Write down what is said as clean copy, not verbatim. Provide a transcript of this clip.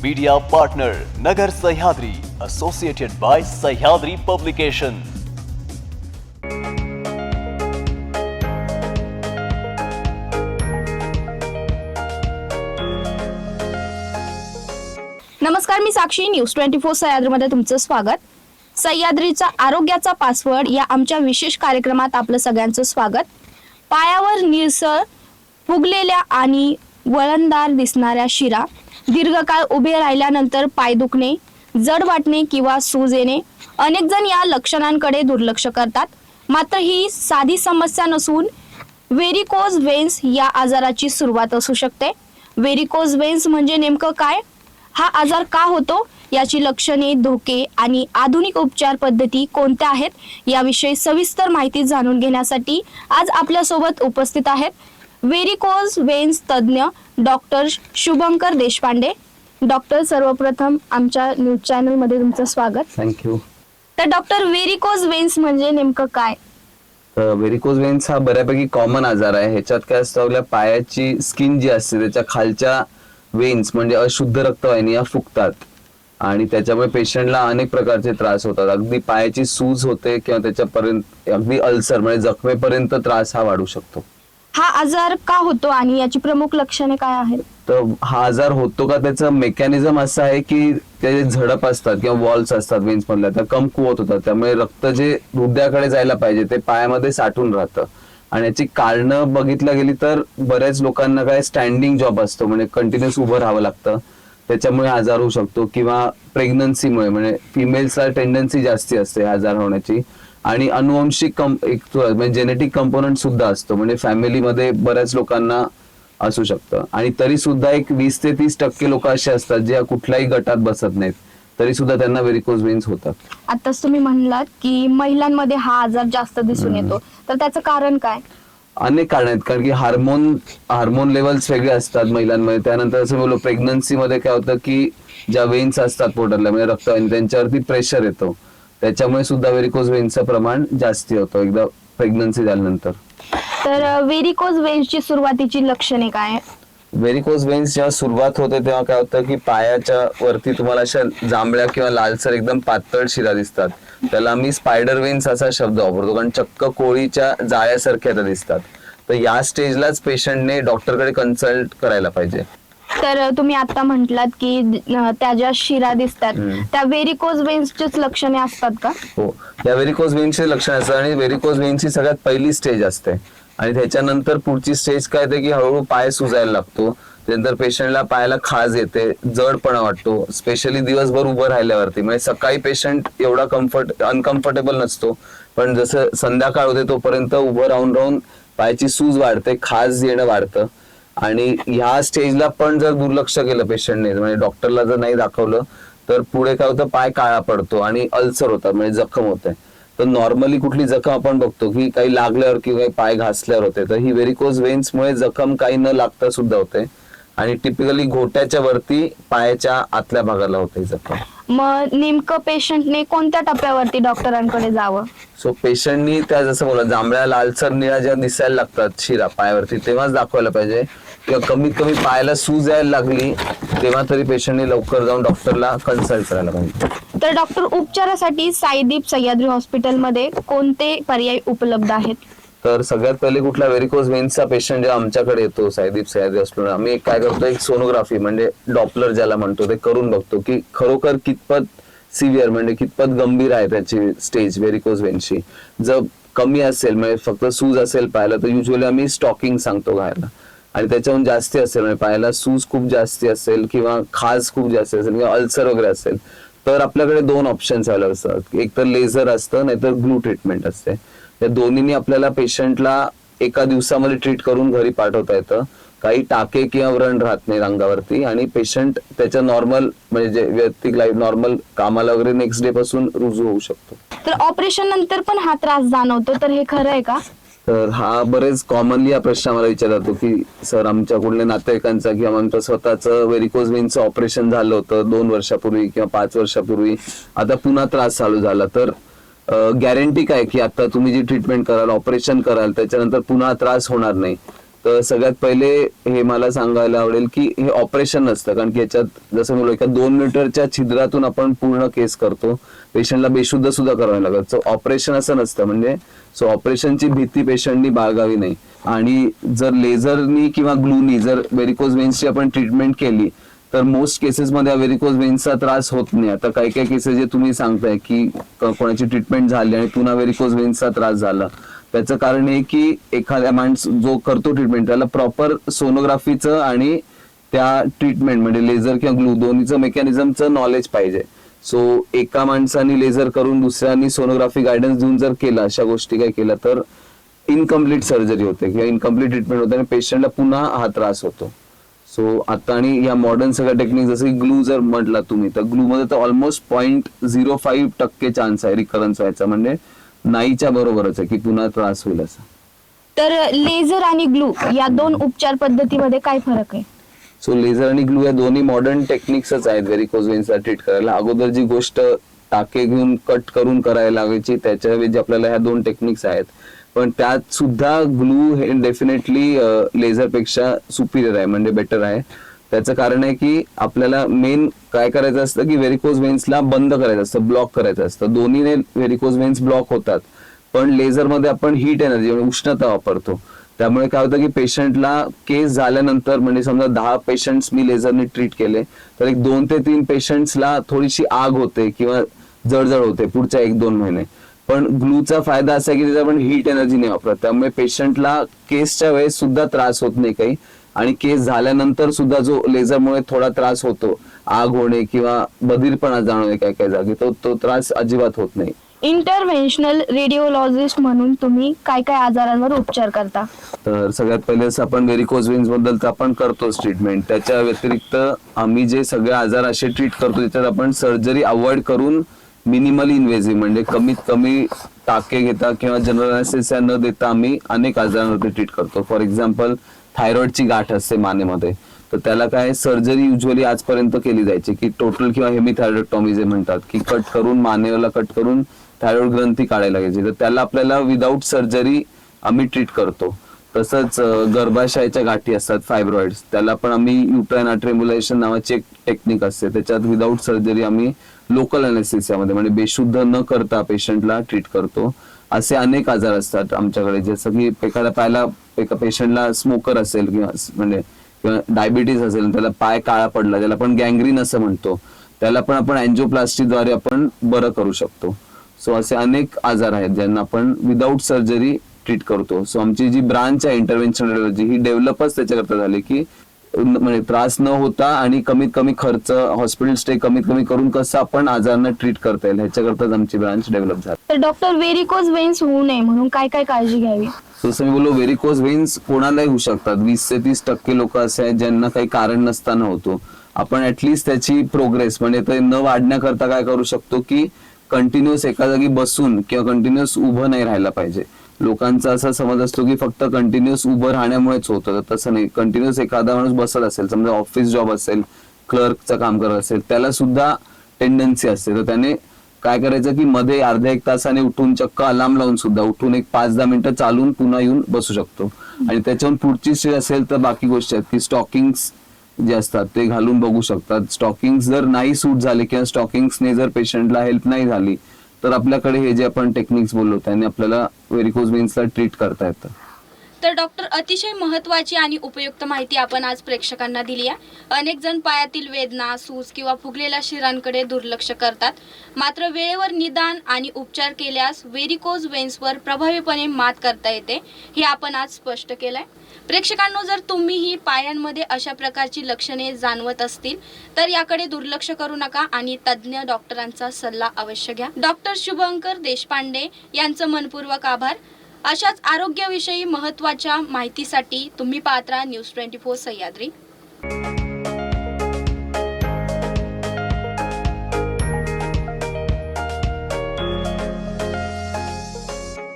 Media partner नगर Sahyadri, associated bye Sahyadri publication. नमस्कार, मी साक्षी. News 24 सह्याद्रीमध्ये तुमचं स्वागत. सह्याद्रीचा आरोग्याचा पासवर्ड या आमच्या विशेष कार्यक्रमात आपलं सगळ्यांचं स्वागत. पायावर निळसळ, फुगलेल्या आणि वळणदार दिसणाऱ्या शिरा, दीर्घकाळ उभे राहिल्यानंतर पाय दुखणे, जड वाटणे किंवा सूज येणे, अनेक जण या लक्षणांकडे दुर्लक्ष करतात. मात्र ही साधी समस्या नसून व्हेरिकोज वेन्स या आजाराची सुरुवात असू शकते. व्हेरिकोज वेन्स म्हणजे नेमकं काय, हा आजार का होतो, याची लक्षणे, धोके आणि आधुनिक उपचार पद्धती कोणत्या आहेत, याविषयी सविस्तर माहिती जाणून घेण्यासाठी आज आपल्यासोबत उपस्थित आहेत व्हेरिकोज वेन्स तज्ज्ञ डॉक्टर शुभंकर देशपांडे. डॉक्टर, सर्वप्रथम आमच्या न्यूज चॅनल मध्ये तुमचं स्वागत. थँक्यू. तर डॉक्टर, व्हेरिकोज वेन्स म्हणजे नेमकं काय? व्हेरिकोज वेन्स हा बऱ्यापैकी कॉमन आजार आहे. ह्याच्यात काय असतं, आपल्या पायाची स्किन जी असते त्याच्या खालच्या वेन्स म्हणजे अशुद्ध रक्तवाहिनी या फुगतात आणि त्याच्यामुळे पेशंटला अनेक प्रकारचे त्रास होतात. अगदी पायाची सूज होते किंवा त्याच्यापर्यंत अगदी अल्सर म्हणजे जखमेपर्यंत त्रास हा वाढू शकतो. हा आजार का होतो आणि याची प्रमुख लक्षणे काय आहेत? तर हा आजार होतो का, त्याचं मेकॅनिझम असं आहे की ते जे झडप असतात किंवा वॉल्स असतात वेन्स मधल्या त्या कमकुवत होतात, त्यामुळे रक्त जे हृदयाकडे जायला पाहिजे ते पायामध्ये साठून राहतं. आणि याची कारणं बघितलं गेली तर बऱ्याच लोकांना काय स्टँडिंग जॉब असतो, म्हणजे कंटिन्युअस उभं राहावं लागतं, त्याच्यामुळे आजार होऊ शकतो. किंवा प्रेग्नन्सीमुळे म्हणजे फिमेल्सला टेंडन्सी जास्ती असते आजार होण्याची. आणि अनुवंशिक म्हणजे जेनेटिक कंपोनंट सुद्धा असतो, म्हणजे फॅमिलीमध्ये बऱ्याच लोकांना असू शकतं. आणि तरी सुद्धा एक 20 ते 30% लोक असे असतात जे कुठल्याही गटात बसत नाहीत, तरी सुद्धा त्यांना व्हेरिकोज वेन्स होतात. आताच तुम्ही म्हणलात की महिलांमध्ये हा आजार जास्त दिसून येतो, तर त्याचं कारण काय? अनेक कारण आहेत, कारण की हार्मोन लेवल्स वेगळे असतात महिलांमध्ये. त्यानंतर असं बोललो, प्रेग्नन्सीमध्ये काय होतं की ज्या वेन्स असतात पोटातल्या म्हणजे रक्तवाहिनी त्यांच्यावरती प्रेशर येतो, त्याच्यामुळे सुद्धा व्हेरिकोज वेन्सचं प्रमाण जास्ती होतं एकदा प्रेग्नन्सी झाल्यानंतर. तर व्हेरिकोज वेन्सची सुरुवातीची लक्षणे काय? व्हेरिकोज वेन्स जेव्हा सुरुवात होते तेव्हा काय होतं की पायाच्या वरती तुम्हाला अशा जांभळ्या किंवा लालसर एकदम पातळ शिरा दिसतात. त्याला आम्ही स्पायडर वेन्स असा शब्द वापरतो, कारण चक्क कोळीच्या जाळ्यासारख्या त्या दिसतात. तर या स्टेजलाच पेशंटने डॉक्टरकडे कन्सल्ट करायला पाहिजे. तर तुम्ही आता म्हटलात की त्या ज्या शिरा दिसतात त्या व्हेरिकोज वेन्सचीच लक्षणे असतात का? हो, त्या व्हेरिकोज वेन्सचे लक्षण असतात आणि व्हेरिकोज वेन्सची सगळ्यात पहिली स्टेज असते. आणि त्याच्यानंतर पुढची स्टेज काय येते की हळूहळू पाय सुजायला लागतो. त्यानंतर पेशंटला पायाला खाज येते, जडपणा वाटतो, स्पेशली दिवसभर उभं राहिल्यावरती. म्हणजे सकाळी पेशंट एवढा अनकम्फर्टेबल नसतो, पण जसं संध्याकाळ होते तोपर्यंत उभं राहून पायाची सूज वाढते, खाज येणं वाढतं. आणि ह्या स्टेजला पण जर दुर्लक्ष केलं पेशंटने, म्हणजे डॉक्टरला जर नाही दाखवलं, तर पुढे काय होतं, पाय काळा पडतो आणि अल्सर होतात, म्हणजे जखम होते. तर नॉर्मली कुठली जखम आपण बघतो की काही लागल्यावर किंवा काही पाय घासल्यावर होते, तर ही व्हेरिकोज वेन्समुळे जखम काही न लागता सुद्धा होते. आणि टिपिकली घोट्याच्या वरती पायाच्या आतल्या भागाला होते जखम. मग नेमकं पेशंटने कोणत्या टप्प्यावरती डॉक्टरांकडे जावं? सो पेशंटनी त्या जसं बोला जांभळ्या लालसर निळ्या ज्या दिसायला लागतात शिरा पायावरती तेव्हाच दाखवायला पाहिजे, किंवा कमीत कमी पायाला सूज यायला लागली तेव्हा तरी पेशंटने लवकर जाऊन डॉक्टरला कन्सल्ट करायला पाहिजे. तर डॉक्टर, उपचारासाठी साईदीप सह्याद्री हॉस्पिटलमध्ये कोणते पर्याय उपलब्ध आहेत? तर सगळ्यात पहिले कुठला व्हेरिकोज वेन्सचा पेशंट जेव्हा आमच्याकडे येतो साईदीप सह्याद्री हॉस्पिटल, आम्ही काय करतो, एक सोनोग्राफी म्हणजे डॉपलर ज्याला म्हणतो ते करून बघतो की खरोखर कितपत सिव्हिअर म्हणजे कितपत गंभीर आहे त्याची स्टेज व्हेरिकोज वेन्सची. जर कमी असेल म्हणजे फक्त सूज असेल पायाला, तर युजली आम्ही स्टॉकिंग सांगतो घालायला. आणि त्याच्याहून जास्ती असेल म्हणजे पायाला सूज खूप जास्ती असेल किंवा खाज खूप जास्ती असेल किंवा अल्सर वगैरे असेल, तर आपल्याकडे 2 ऑप्शन्स अवेलेबल असतात. एक तर लेझर असतं, नाहीतर ग्लू ट्रीटमेंट असते. या दोन्हीनी आपल्याला पेशंटला एका दिवसामध्ये ट्रीट करून घरी पाठवता येतं. काही टाके किंवा व्रण राहत नाही अंगावरती आणि पेशंट त्याच्या नॉर्मल म्हणजे जे वैयक्तिक लाईफ नॉर्मल कामाला वगैरे नेक्स्ट डे पासून रुजू होऊ शकतो. तर ऑपरेशन नंतर पण हा त्रास जाणवतो, तर हे खरं आहे का? तर हा बरेच कॉमनली हा प्रश्न आम्हाला विचारला जातो की सर, आमच्या कुठल्या नातेवाईकांचा किंवा आमचं स्वतःचं व्हेरिकोज वेन्सचं ऑपरेशन झालं होतं 2 वर्षापूर्वी किंवा 5 वर्षापूर्वी, आता पुन्हा त्रास चालू झाला, तर गॅरंटी काय की आता तुम्ही जी ट्रीटमेंट कराल, ऑपरेशन कराल, त्याच्यानंतर पुन्हा त्रास होणार नाही? तर सगळ्यात पहिले हे मला सांगायला आवडेल की हे ऑपरेशन नसतं, कारण की याच्यात जसं म्हणलं एका 2 मीटरच्या छिद्रातून आपण पूर्ण केस करतो, पेशंटला बेशुद्ध सुद्धा करावं लागत. सो ऑपरेशन असं नसतं, म्हणजे सो ऑपरेशनची भीती पेशंटनी बाळगावी नाही. आणि जर लेझरनी किंवा ग्लूनी जर व्हेरिकोज वेन्सची आपण ट्रीटमेंट केली तर मोस्ट केसेसमध्ये व्हेरिकोज वेन्सचा त्रास होत नाही. आता काही काही केसेस जे तुम्ही सांगताय की कोणाची ट्रीटमेंट झाली आणि पुन्हा व्हेरिकोज वेन्सचा त्रास झाला, त्याचं कारण हे की एखाद्या माणूस जो करतो ट्रीटमेंट त्याला प्रॉपर सोनोग्राफीचं आणि त्या ट्रीटमेंट म्हणजे लेझर किंवा ग्लू दोन्हीचं मेकॅनिझमचं नॉलेज पाहिजे. सो एका माणसाने लेझर करून दुसऱ्यांनी सोनोग्राफी गायडन्स देऊन जर केलं, अशा गोष्टी काय केल्या तर इनकम्प्लीट सर्जरी होते किंवा इनकम्प्लीट ट्रीटमेंट होते आणि पेशंटला पुन्हा हा त्रास होतो. सो आता आणि या मॉडर्न सगळ्या टेक्निक जसं की ग्लू जर म्हटला तुम्ही, तर ग्लू मध्ये तर ऑलमोस्ट 0.05% चान्स आहे रिकरन्स व्हायचा, म्हणजे नाहीच्या बरोबरच आहे की पुन्हा त्रास होईल असं. तर लेझर आणि ग्लू या 2 उपचार पद्धतीमध्ये काय फरक आहे? सो लेझर आणि ग्लू या दोन्ही मॉडर्न टेक्निक्सच आहेत व्हेरिकोज वेन्सला ट्रीट करायला. अगोदर जी गोष्ट टाके घेऊन कट करून करायला लागायची त्याच्याऐवजी आपल्याला ह्या 2 टेक्निक्स आहेत. पण त्यात सुद्धा ग्लू हे डेफिनेटली लेझर पेक्षा सुपिरियर आहे, म्हणजे बेटर आहे. त्याचं कारण आहे की आपल्याला मेन काय करायचं असतं की व्हेरिकोज वेन्सला बंद करायचं असतं, ब्लॉक करायचं असतं. दोन्हीने व्हेरिकोज वेन्स ब्लॉक होतात, पण लेझरमध्ये आपण हीट एनर्जी म्हणजे उष्णता वापरतो. त्यामुळे काय होतं की पेशंटला केस झाल्यानंतर, म्हणजे समजा 10 पेशंट्स मी लेझरने ट्रीट केले तर एक 2 ते 3 पेशंट्सला थोडीशी आग होते किंवा जळजळ होते पुढच्या 1-2 महिने. पण ग्लूचा फायदा असा आहे की त्याचा आपण हीट एनर्जी नाही वापरत, त्यामुळे पेशंटला केसच्या वेळेस सुद्धा त्रास होत नाही काही, आणि केस झाल्यानंतर सुद्धा जो लेझरमुळे थोडा त्रास होतो, आग होणे किंवा बधीरपणा जाणवणे काय काय जागी, तो त्रास अजिबात होत नाही. इंटरव्हेन्शनल रेडिओलॉजिस्ट म्हणून तुम्ही काय काय आजारांवर उपचार करता? तर सगळ्यात पहिले आपण व्हेरिकोज वेन्स बद्दल तर आपण करतोच ट्रीटमेंट. त्याच्या व्यतिरिक्त आम्ही जे सगळे आजार असे ट्रीट करतो त्याच्यात आपण सर्जरी अवॉइड करून मिनिमली इन्व्हेसिव्ह म्हणजे कमीत कमी टाके घेता किंवा जनरल अनेस्थेसिया न देता आम्ही अनेक आजारांवरती ट्रीट करतो. फॉर एक्झाम्पल थायरॉइडची गाठ असते मानेमध्ये, तर त्याला काय सर्जरी युजली आजपर्यंत केली जायची की टोटल किंवा हेमिथायरॉइडक्टॉमी जे म्हणतात की कट करून मानेला कट करून थायरॉइड ग्रंथी काढायला लागायची, तर त्याला आपल्याला विदाऊट सर्जरी आम्ही ट्रीट करतो. तसंच गर्भाशयाच्या गाठी असतात फायब्रॉइड्स, त्याला पण आम्ही युट्राइन अट्रेम्युलेशन नावाची एक टेक्निक असते, त्याच्यात विदाऊट सर्जरी आम्ही लोकल अनेस्थेसियामध्ये म्हणजे बेशुद्ध न करता पेशंटला ट्रीट करतो. असे अनेक आजार असतात आमच्याकडे, जसं की एका पेशंटला स्मोकर असेल किंवा डायबिटीज असेल, त्याला पाय काळा पडला, त्याला आपण गँग्रीन असं म्हणतो, त्याला पण आपण अँजिओप्लास्टीद्वारे आपण बरं करू शकतो. सो असे अनेक आजार आहेत ज्यांना आपण विदाऊट सर्जरी ट्रीट करतो. सो आमची जी ब्रांच आहे इंटरव्हेन्शन रेडिओलॉजी ही डेव्हलपच त्याच्याकरता झाली की म्हणजे त्रास न होता आणि कमीत कमी खर्च, हॉस्पिटल स्टे कमीत कमी करून कसं आपण आजारांना ट्रीट करता येईल ह्याच्याकरताच आमची ब्रांच डेव्हलप झाली. तर डॉक्टर, व्हेरिकोज वेन्स होऊ नये म्हणून काय काय काळजी घ्यावी? जसं मी बोललो, व्हेरिकोज वेन्स कोणालाही होऊ शकतात. 20 ते 30% लोक असे आहेत ज्यांना काही कारण नसताना होतो. आपण ऍटलिस्ट त्याची प्रोग्रेस म्हणजे ते न वाढण्याकरता काय करू शकतो की कंटिन्युअस एका जागी बसून किंवा कंटिन्युअस उभं नाही राहायला पाहिजे. लोकांचा असा समज असतो की फक्त कंटिन्युअस उभं राहण्यामुळेच होतं, तर तसं नाही. कंटिन्युअस एखादा माणूस बसत असेल, समजा ऑफिस जॉब असेल, क्लर्कचं काम करत असेल, त्याला सुद्धा टेंडन्सी असते, तर त्याने काय करायचं की मध्ये अर्ध्या 1 तासाने उठून चक्क अलार्म लावून सुद्धा उठून एक 5-10 मिनिटं चालून पुन्हा येऊन बसू शकतो. आणि त्याच्याहून पुढची स्टेज असेल तर बाकी गोष्टी आहेत की स्टॉकिंग्स जे असतात ते घालून बघू शकतात. स्टॉकिंग्स जर नाही सूट झाले किंवा स्टॉकिंग्सने जर पेशंटला हेल्प नाही झाली तर आपल्याकडे हे जे आपण टेक्निक्स बोललो त्याने आपल्याला व्हेरिकोज वेन्सला ट्रीट करता येतं. तर डॉक्टर, अतिशय महत्त्वाची आणि उपयुक्त माहिती आपण आज प्रेक्षकांना दिली आहे. अनेक जण पायातील वेदना, सूज किंवा फुगलेल्या शिरांकडे दुर्लक्ष करतात, मात्र वेळेवर निदान आणि उपचार केल्यास व्हेरिकोज वेन्सवर प्रभावीपणे मात करता येते, हे आपण आज स्पष्ट केलंय. प्रेक्षकांनो, जर तुम्हीही पायांमध्ये अशा प्रकारची लक्षणे जाणवत असतील तर याकडे दुर्लक्ष करू नका आणि तज्ज्ञ डॉक्टरांचा सल्ला अवश्य घ्या. डॉक्टर शुभंकर देशपांडे यांचं मनपूर्वक आभार. अशाच आरोग्याविषयी महत्त्वाच्या माहितीसाठी तुम्ही पाहत राहा न्यूज 24 सह्याद्री.